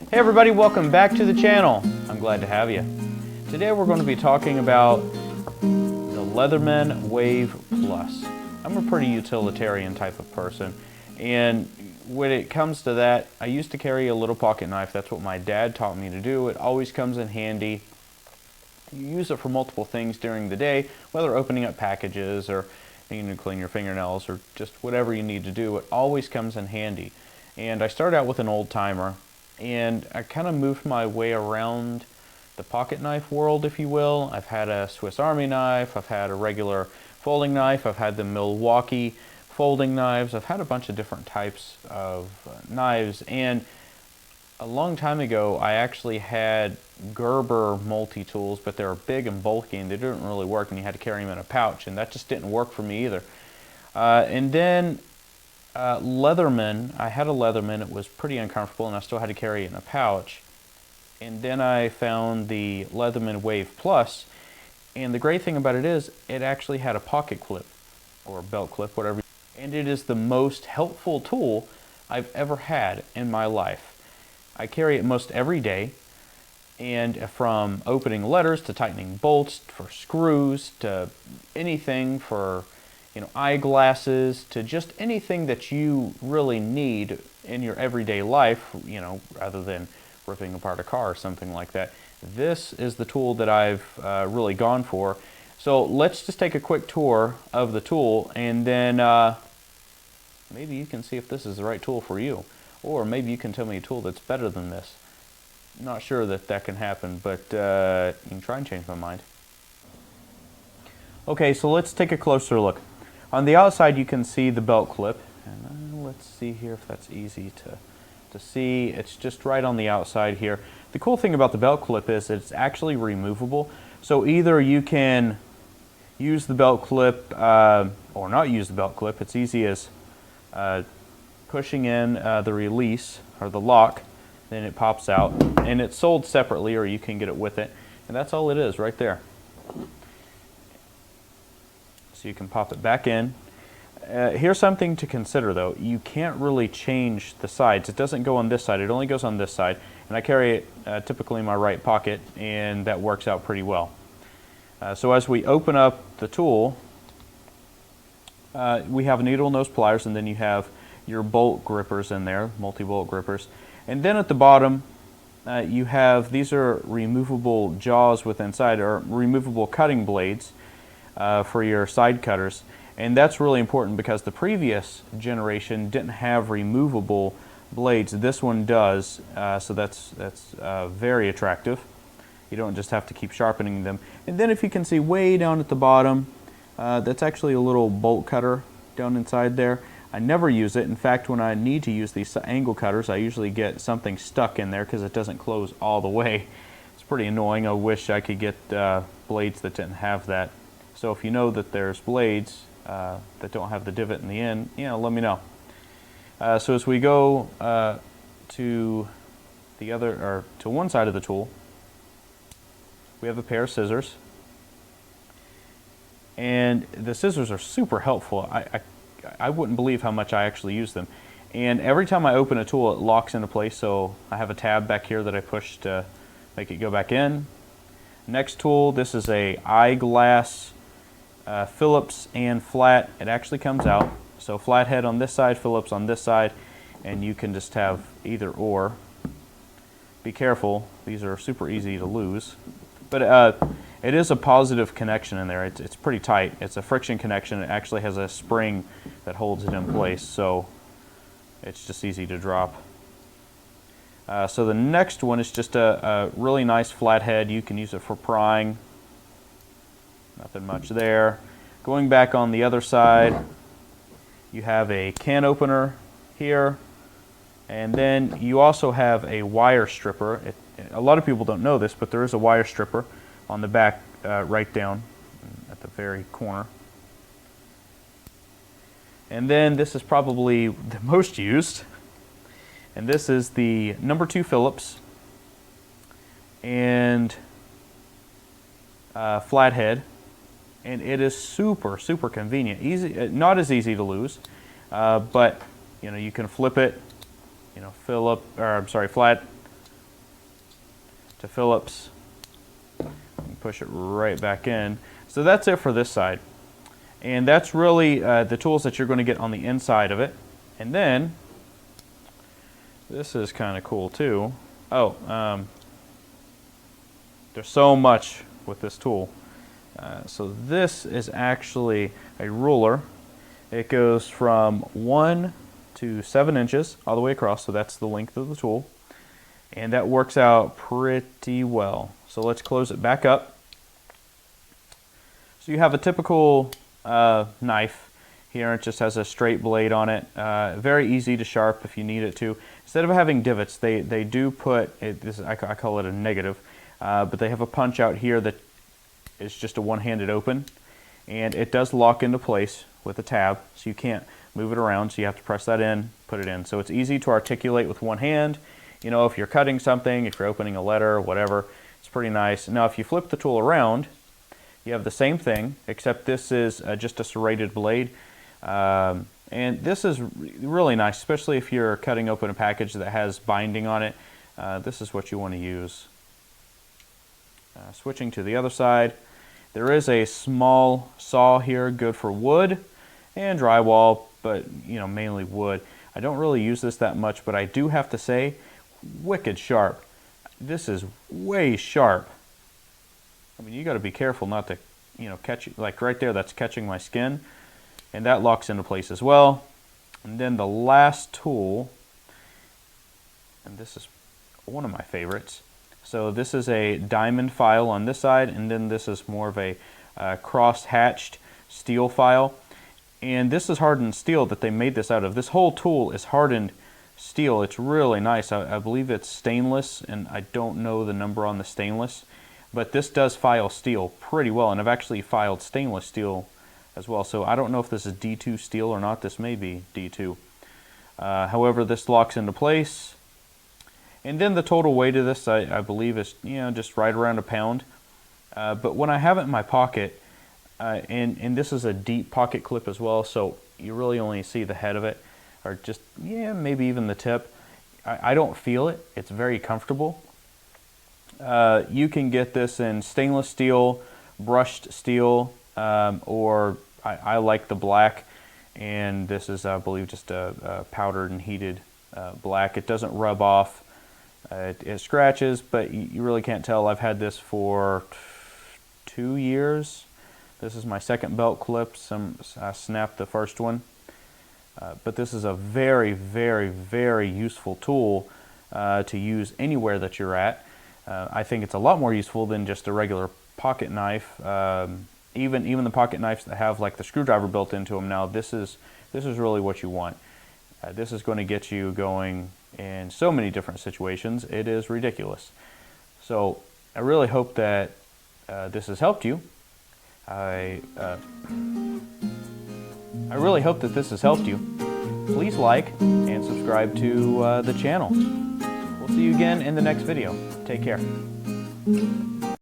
Hey everybody, welcome back to the channel. I'm glad to have you. Today we're going to be talking about the Leatherman Wave Plus. I'm a pretty utilitarian type of person, and when it comes to that, I used to carry a little pocket knife. That's what my dad taught me to do. It always comes in handy. You use it for multiple things during the day, whether opening up packages or you need to clean your fingernails or just whatever you need to do. It always comes in handy. And I started out with an old timer, and I kind of moved my way around the pocket knife world, if you will. I've had a Swiss Army knife, I've had a regular folding knife, I've had the Milwaukee folding knives, I've had a bunch of different types of knives, and a long time ago I actually had Gerber multi-tools, but they were big and bulky and they didn't really work, and you had to carry them in a pouch, and that just didn't work for me either. And then Leatherman, I had a Leatherman. It was pretty uncomfortable and I still had to carry it in a pouch. And then I found the Leatherman Wave Plus, and the great thing about it is it actually had a pocket clip or a belt clip, whatever, and it is the most helpful tool I've ever had in my life. I carry it most every day, and from opening letters to tightening bolts, for screws, to anything for eyeglasses, to just anything that you really need in your everyday life, rather than ripping apart a car or something like that. This is the tool that I've really gone for. So let's just take a quick tour of the tool, and then maybe you can see if this is the right tool for you, or maybe you can tell me a tool that's better than this. Not sure that can happen, but you can try and change my mind. Okay, so let's take a closer look. On the outside you can see the belt clip, and let's see here if that's easy to see. It's just right on the outside here. The cool thing about the belt clip is it's actually removable, so either you can use the belt clip or not use the belt clip. It's easy as pushing in the release or the lock, then it pops out, and it's sold separately, or you can get it with it, and that's all it is right there. So you can pop it back in. Here's something to consider though. You can't really change the sides. It doesn't go on this side, it only goes on this side, and I carry it typically in my right pocket, and that works out pretty well. So as we open up the tool, we have needle nose pliers, and then you have your bolt grippers in there, multi-bolt grippers. And then at the bottom you have, these are removable jaws with inside, or removable cutting blades for your side cutters. And that's really important because the previous generation didn't have removable blades. This one does, so that's very attractive. You don't just have to keep sharpening them. And then if you can see way down at the bottom, that's actually a little bolt cutter down inside there. I never use it. In fact, when I need to use these angle cutters, I usually get something stuck in there because it doesn't close all the way. It's pretty annoying. I wish I could get blades that didn't have that. So if you know that there's blades that don't have the divot in the end, let me know. So as we go to the other, or to one side of the tool, we have a pair of scissors, and the scissors are super helpful. I wouldn't believe how much I actually use them. And every time I open a tool, it locks into place, so I have a tab back here that I push to make it go back in. Next tool, this is a Glass Phillips and flat. It actually comes out, so flat head on this side, Phillips on this side, and you can just have either or. Be careful, these are super easy to lose, but it is a positive connection in there. It's pretty tight. It's a friction connection. It actually has a spring that holds it in place, so it's just easy to drop. So the next one is just a really nice flat head. You can use it for prying. Nothing much there. Going back on the other side, you have a can opener here, and then you also have a wire stripper. A lot of people don't know this, but there is a wire stripper on the back, right down at the very corner. And then this is probably the most used, and this is the number 2 Phillips and flathead, and it is super convenient. Easy, not as easy to lose, but you can flip it, flat to Phillips. And push it right back in. So that's it for this side. And that's really the tools that you're going to get on the inside of it. And then, this is kind of cool too. Oh, there's so much with this tool. So this is actually a ruler. It goes from 1 to 7 inches all the way across, so that's the length of the tool. And that works out pretty well. So let's close it back up. So you have a typical knife here. It just has a straight blade on it. Very easy to sharp if you need it to. Instead of having divots, they do put, I call it a negative, but they have a punch out here that is just a one-handed open. And it does lock into place with a tab, so you can't move it around, so you have to press that in, put it in. So it's easy to articulate with one hand. You know, if you're cutting something, if you're opening a letter, whatever, it's pretty nice. Now if you flip the tool around, you have the same thing, except this is just a serrated blade. And this is really nice, especially if you're cutting open a package that has binding on it. This is what you want to use. Switching to the other side, there is a small saw here, good for wood and drywall, but you know, mainly wood. I don't really use this that much, but I do have to say, wicked sharp. This is way sharp. I mean, you got to be careful not to, you know, catch, like right there, that's catching my skin, and that locks into place as well. And then the last tool, and this is one of my favorites. So this is a diamond file on this side, and then this is more of a cross-hatched steel file. And this is hardened steel that they made this out of. This whole tool is hardened steel. It's really nice. I believe it's stainless, and I don't know the number on the stainless, but this does file steel pretty well, and I've actually filed stainless steel as well. So I don't know if this is D2 steel or not. This may be D2. However, this locks into place. And then the total weight of this, I believe, is, you know, just right around a pound. But when I have it in my pocket, and this is a deep pocket clip as well, so you really only see the head of it, or just, yeah, maybe even the tip. I don't feel it. It's very comfortable. You can get this in stainless steel, brushed steel, or I like the black, and this is, I believe, just a powdered and heated black. It doesn't rub off. It scratches, but you really can't tell. I've had this for 2 years. This is my second belt clip. I snapped the first one. But this is a very, very, very useful tool to use anywhere that you're at. I think it's a lot more useful than just a regular pocket knife. Even the pocket knives that have like the screwdriver built into them now, this is really what you want. This is going to get you going in so many different situations. It is ridiculous. So I really hope that this has helped you. I really hope that this has helped you. Please like and subscribe to the channel. We'll see you again in the next video. Take care.